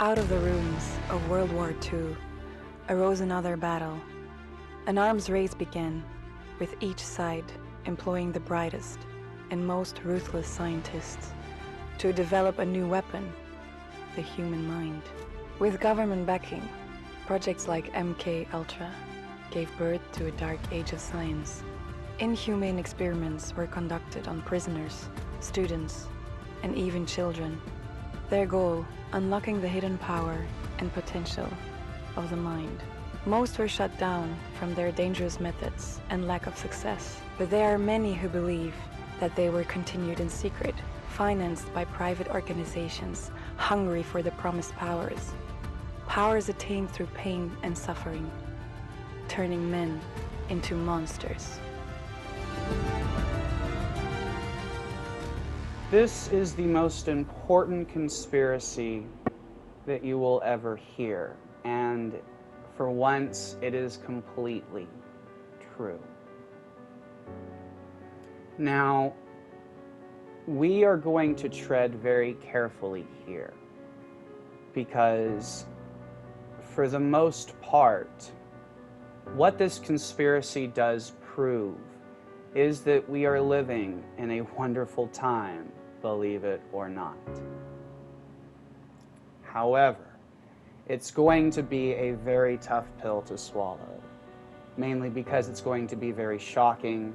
Out of the ruins of World War II arose another battle. An arms race began, with each side employing the brightest and most ruthless scientists to develop a new weapon, the human mind. With government backing, projects like MK Ultra gave birth to a dark age of science. Inhumane experiments were conducted on prisoners, students, and even children. Their goal, unlocking the hidden power and potential of the mind. Most were shut down from their dangerous methods and lack of success, but there are many who believe that they were continued in secret, financed by private organizations hungry for the promised powers. Powers attained through pain and suffering, turning men into monsters. This is the most important conspiracy that you will ever hear, and for once it is completely true. Now, we are going to tread very carefully here, because for the most part, what this conspiracy does prove is that we are living in a wonderful time, believe it or not. However, it's going to be a very tough pill to swallow, mainly because it's going to be very shocking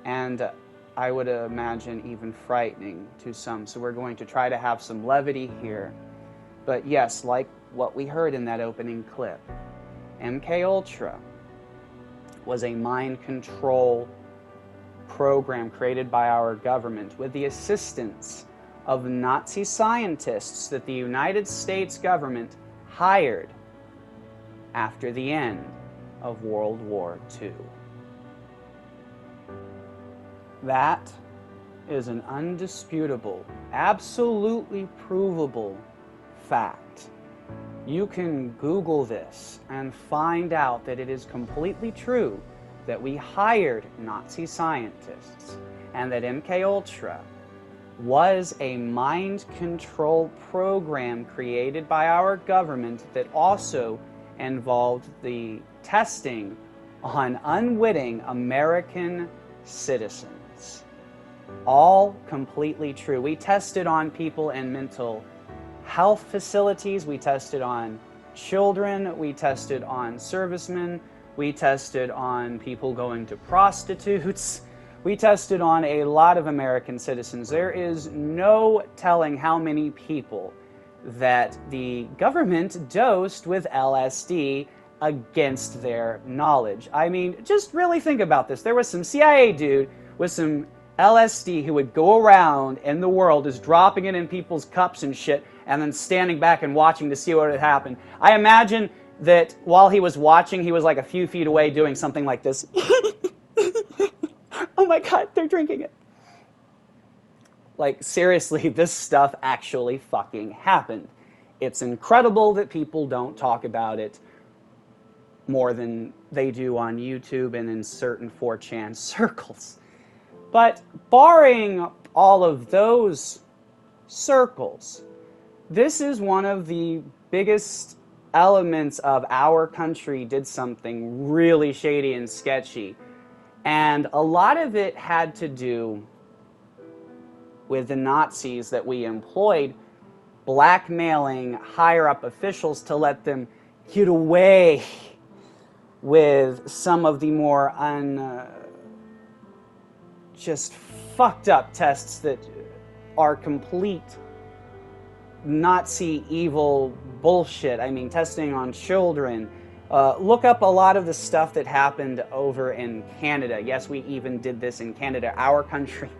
and I would imagine even frightening to some. So we're going to try to have some levity here. But yes, like what we heard in that opening clip, MK Ultra was a mind control program created by our government with the assistance of Nazi scientists that the United States government hired after the end of World War II. That is an undisputable, absolutely provable fact. You can Google this and find out that it is completely true that we hired Nazi scientists and that MK Ultra was a mind control program created by our government that also involved the testing on unwitting American citizens. All completely true. We tested on people in mental health facilities, we tested on children, we tested on servicemen, we tested on people going to prostitutes. We tested on a lot of American citizens. There is no telling how many people that the government dosed with LSD against their knowledge. I mean, just really think about this. There was some CIA dude with some LSD who would go around in the world just dropping it in people's cups and shit and then standing back and watching to see what would happen. I imagine that while he was watching, he was like a few feet away doing something like this. Oh my God, they're drinking it. Like, seriously, this stuff actually fucking happened. It's incredible that people don't talk about it more than they do on YouTube and in certain 4chan circles. But barring all of those circles, this is one of the biggest elements of our country did something really shady and sketchy. And a lot of it had to do with the Nazis that we employed blackmailing higher-up officials to let them get away with some of the more just fucked up tests that are complete Nazi evil bullshit. I mean, testing on children. Look up a lot of the stuff that happened over in Canada. Yes, we even did this in Canada. Our country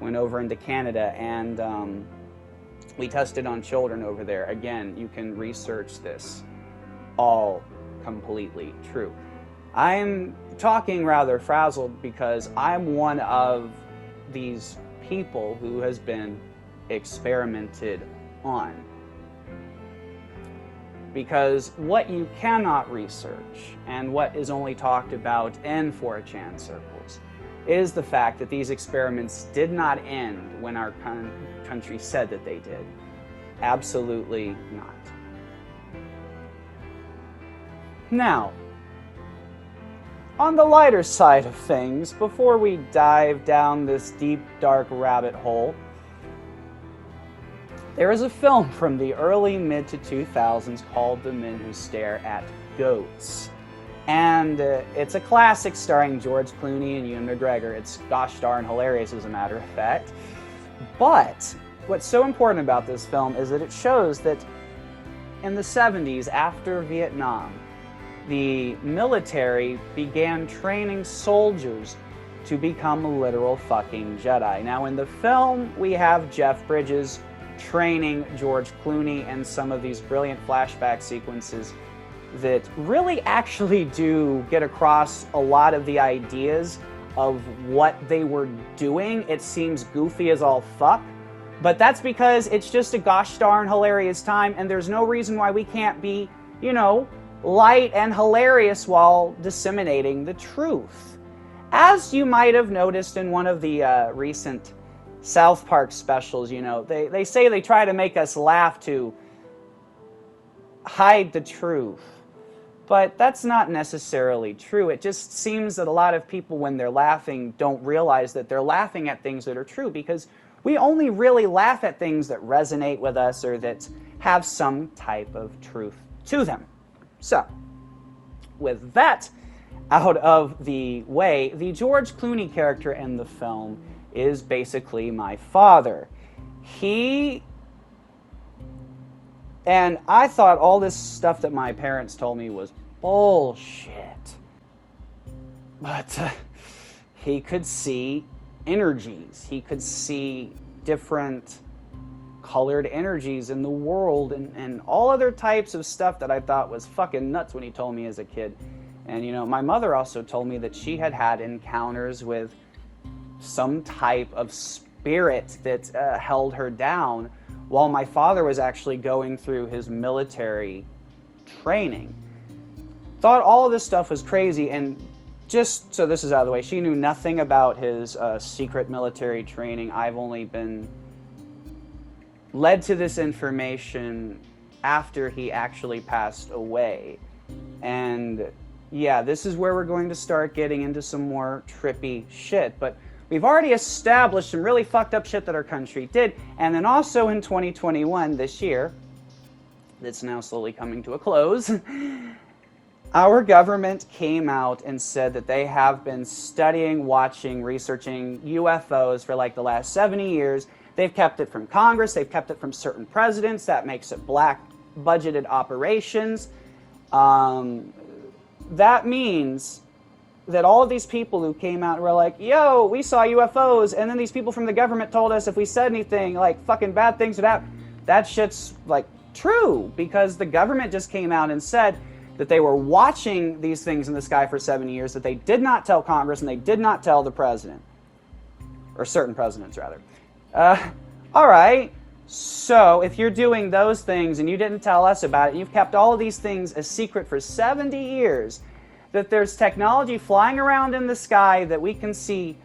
went over into Canada and we tested on children over there. Again, you can research this. All completely true. I'm talking rather frazzled because I'm one of these people who has been experimented on. Because what you cannot research and what is only talked about in 4chan circles is the fact that these experiments did not end when our country said that they did. Absolutely not. Now, on the lighter side of things, before we dive down this deep, dark rabbit hole, there is a film from the early mid to 2000s called The Men Who Stare at Goats. And it's a classic starring George Clooney and Ewan McGregor. It's gosh darn hilarious, as a matter of fact. But what's so important about this film is that it shows that in the 70s, after Vietnam, the military began training soldiers to become literal fucking Jedi. Now, in the film, we have Jeff Bridges training George Clooney and some of these brilliant flashback sequences that really actually do get across a lot of the ideas of what they were doing. It seems goofy as all fuck, but that's because it's just a gosh darn hilarious time, and there's no reason why we can't be, light and hilarious while disseminating the truth. As you might have noticed in one of the recent South Park specials, they say they try to make us laugh to hide the truth. But that's not necessarily true. It just seems that a lot of people, when they're laughing, don't realize that they're laughing at things that are true, because we only really laugh at things that resonate with us or that have some type of truth to them. So, with that out of the way, the George Clooney character in the film is basically my father. And I thought all this stuff that my parents told me was bullshit. But he could see energies. He could see different colored energies in the world and all other types of stuff that I thought was fucking nuts when he told me as a kid. And, my mother also told me that she had encounters with some type of spirit that held her down while my father was actually going through his military training. Thought all of this stuff was crazy, and just so this is out of the way, she knew nothing about his secret military training. I've only been led to this information after he actually passed away. And yeah, this is where we're going to start getting into some more trippy shit. But we've already established some really fucked up shit that our country did. And then also in 2021, this year, that's now slowly coming to a close, our government came out and said that they have been studying, watching, researching UFOs for like the last 70 years. They've kept it from Congress. They've kept it from certain presidents. That makes it black budgeted operations. That means that all of these people who came out and were like, yo, we saw UFOs, and then these people from the government told us if we said anything, like, fucking bad things would happen. That shit's, like, true, because the government just came out and said that they were watching these things in the sky for 70 years, that they did not tell Congress, and they did not tell the president. Or certain presidents, rather. All right. So, if you're doing those things and you didn't tell us about it, you've kept all of these things a secret for 70 years, that there's technology flying around in the sky that we can see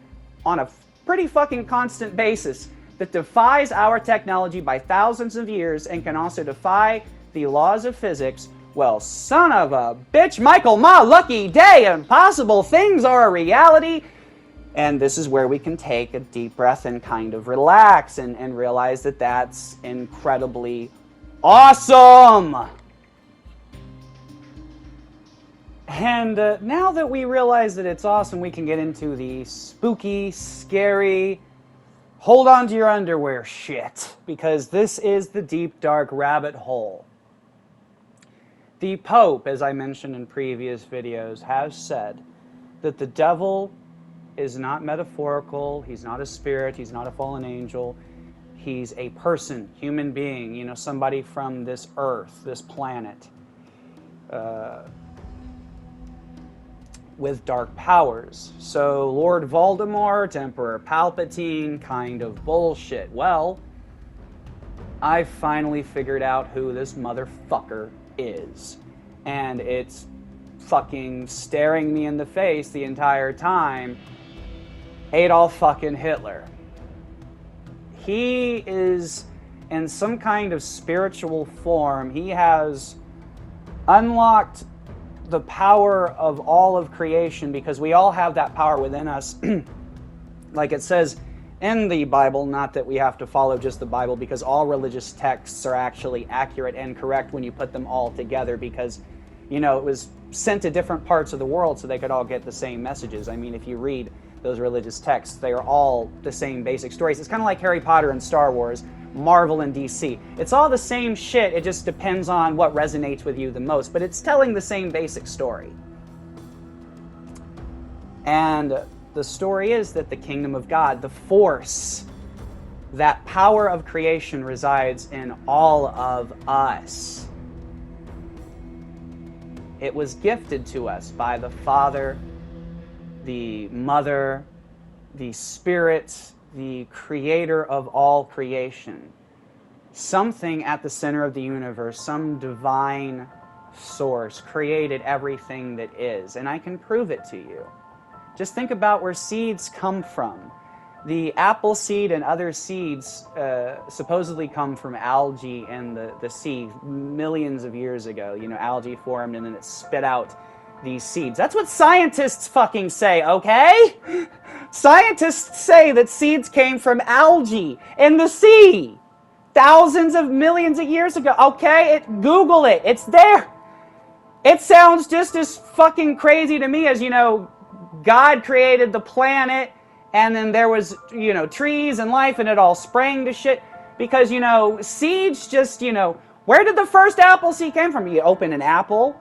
on a pretty fucking constant basis that defies our technology by thousands of years and can also defy the laws of physics, well, son of a bitch, Michael, my lucky day, impossible things are a reality. And this is where we can take a deep breath and kind of relax and realize that that's incredibly awesome. And now that we realize that it's awesome, we can get into the spooky, scary, hold on to your underwear shit, because this is the deep, dark rabbit hole. The Pope, as I mentioned in previous videos, has said that the devil is not metaphorical, he's not a spirit, he's not a fallen angel, he's a person, human being, somebody from this earth, this planet, with dark powers. So Lord Voldemort, Emperor Palpatine, kind of bullshit. Well, I finally figured out who this motherfucker is. And it's fucking staring me in the face the entire time. Adolf fucking Hitler. He is in some kind of spiritual form. He has unlocked the power of all of creation, because we all have that power within us. Like it says in the Bible, not that we have to follow just the Bible, because all religious texts are actually accurate and correct when you put them all together, because, you know, it was sent to different parts of the world so they could all get the same messages. I mean, if you read those religious texts, they are all the same basic stories. It's kind of like Harry Potter and Star Wars, Marvel and DC. It's all the same shit, it just depends on what resonates with you the most, but it's telling the same basic story. And the story is that the kingdom of God, the force, that power of creation resides in all of us. It was gifted to us by the Father, the Mother, the Spirit, the creator of all creation. Something at the center of the universe, some divine source, created everything that is. And I can prove it to you. Just think about where seeds come from. The apple seed and other seeds supposedly come from algae in the sea millions of years ago. You know, algae formed and then it spit out these seeds. That's what scientists fucking say, okay? Scientists say that seeds came from algae in the sea thousands of millions of years ago, okay? Google it, it's there. It sounds just as fucking crazy to me as, you know, God created the planet and then there was, you know, trees and life and it all sprang to shit. Because, you know, seeds just, you know, where did the first apple seed came from? You open an apple,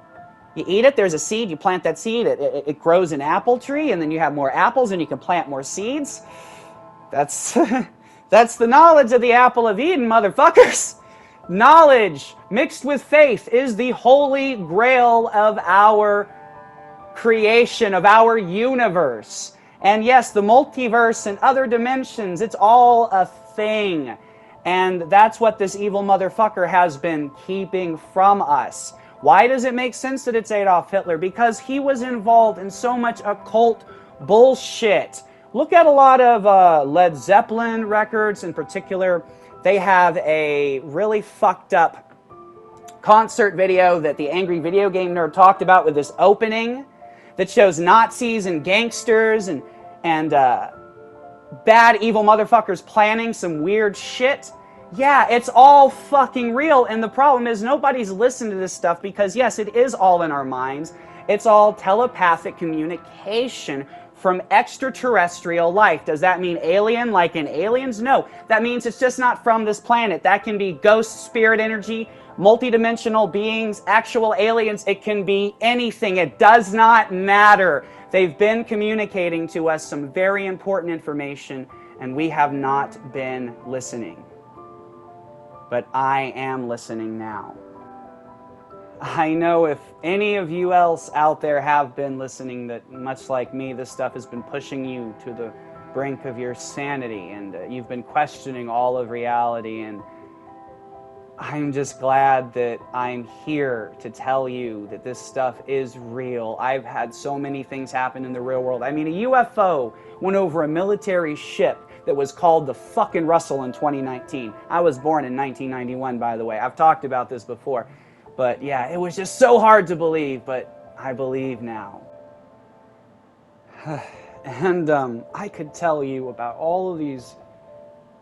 you eat it, there's a seed, you plant that seed, it grows an apple tree, and then you have more apples and you can plant more seeds. That's, that's the knowledge of the apple of Eden, motherfuckers. Knowledge mixed with faith is the holy grail of our creation, of our universe. And yes, the multiverse and other dimensions, it's all a thing. And that's what this evil motherfucker has been keeping from us. Why does it make sense that it's Adolf Hitler? Because he was involved in so much occult bullshit. Look at a lot of Led Zeppelin records in particular. They have a really fucked up concert video that the Angry Video Game Nerd talked about with this opening that shows Nazis and gangsters and bad evil motherfuckers planning some weird shit. Yeah, it's all fucking real, and the problem is nobody's listened to this stuff because, yes, it is all in our minds. It's all telepathic communication from extraterrestrial life. Does that mean alien, like in Aliens? No. That means it's just not from this planet. That can be ghost, spirit energy, multidimensional beings, actual aliens. It can be anything. It does not matter. They've been communicating to us some very important information, and we have not been listening. But I am listening now. I know if any of you else out there have been listening, that much like me, this stuff has been pushing you to the brink of your sanity, and you've been questioning all of reality, and I'm just glad that I'm here to tell you that this stuff is real. I've had so many things happen in the real world. I mean, a UFO went over a military ship that was called the fucking Russell in 2019. I was born in 1991, by the way. I've talked about this before. But yeah, it was just so hard to believe, but I believe now. And I could tell you about all of these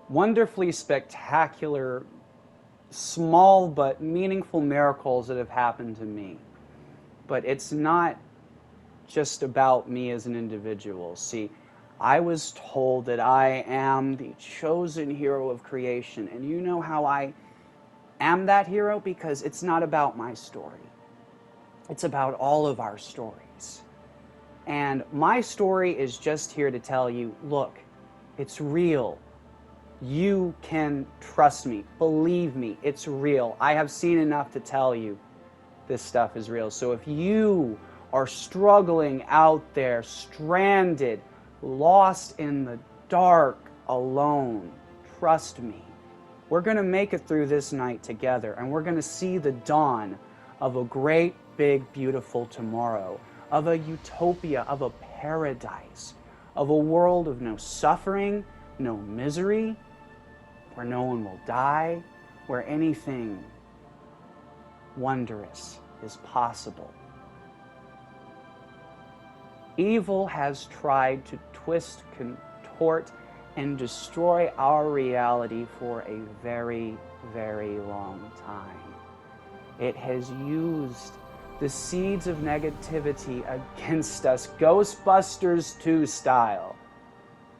wonderfully spectacular, small but meaningful miracles that have happened to me. But it's not just about me as an individual. See, I was told that I am the chosen hero of creation. And you know how I am that hero? Because it's not about my story. It's about all of our stories. And my story is just here to tell you, look, it's real. You can trust me. Believe me, it's real. I have seen enough to tell you this stuff is real. So if you are struggling out there, stranded, lost in the dark, alone, trust me. We're going to make it through this night together, and we're going to see the dawn of a great, big, beautiful tomorrow, of a utopia, of a paradise, of a world of no suffering, no misery, where no one will die, where anything wondrous is possible. Evil has tried to twist, contort, and destroy our reality for a very, very long time. It has used the seeds of negativity against us, Ghostbusters 2 style.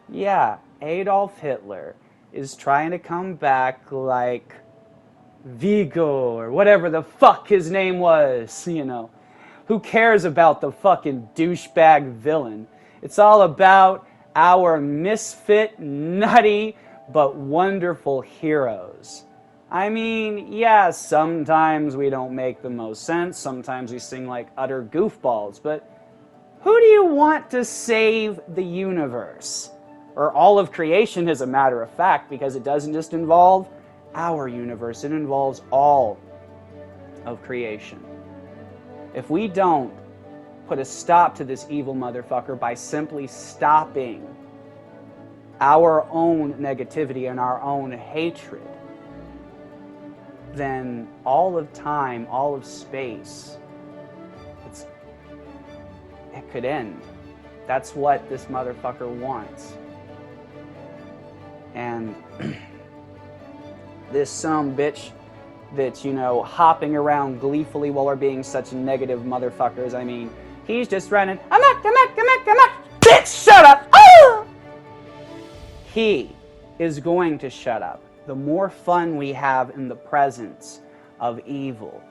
Yeah, Adolf Hitler is trying to come back like Vigo or whatever the fuck his name was, you know. Who cares about the fucking douchebag villain? It's all about our misfit, nutty, but wonderful heroes. I mean, yeah, sometimes we don't make the most sense, sometimes we sing like utter goofballs, but who do you want to save the universe? Or all of creation, as a matter of fact, because it doesn't just involve our universe, it involves all of creation. If we don't put a stop to this evil motherfucker by simply stopping our own negativity and our own hatred, then all of time, all of space, it could end. That's what this motherfucker wants. And this bitch that's, you know, hopping around gleefully while we're being such negative motherfuckers. I mean, he's just running, amok, bitch, shut up! Ah! He is going to shut up. The more fun we have in the presence of evil,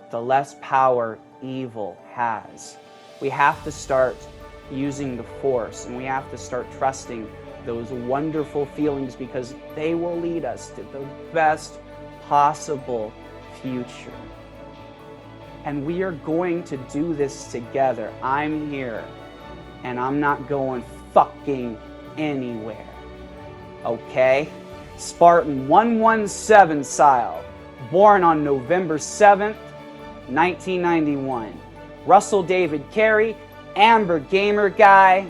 the less power evil has. We have to start using the Force, and we have to start trusting those wonderful feelings, because they will lead us to the best possible future. And we are going to do this together. I'm here, and I'm not going fucking anywhere. Okay? Spartan 117 style, born on November 7th, 1991. Russell David Carey, Amber Gamer Guy,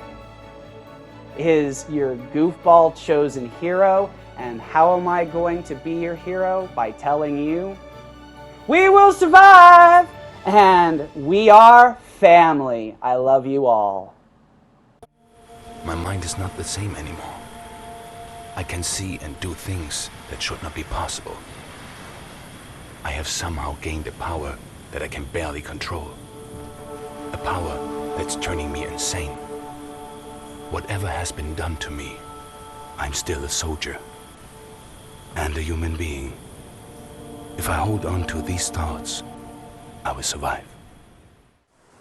is your goofball chosen hero. And how am I going to be your hero? By telling you, we will survive, and we are family. I love you all. My mind is not the same anymore. I can see and do things that should not be possible. I have somehow gained a power that I can barely control. A power that's turning me insane. Whatever has been done to me, I'm still a soldier and a human being. If I hold on to these thoughts, I will survive.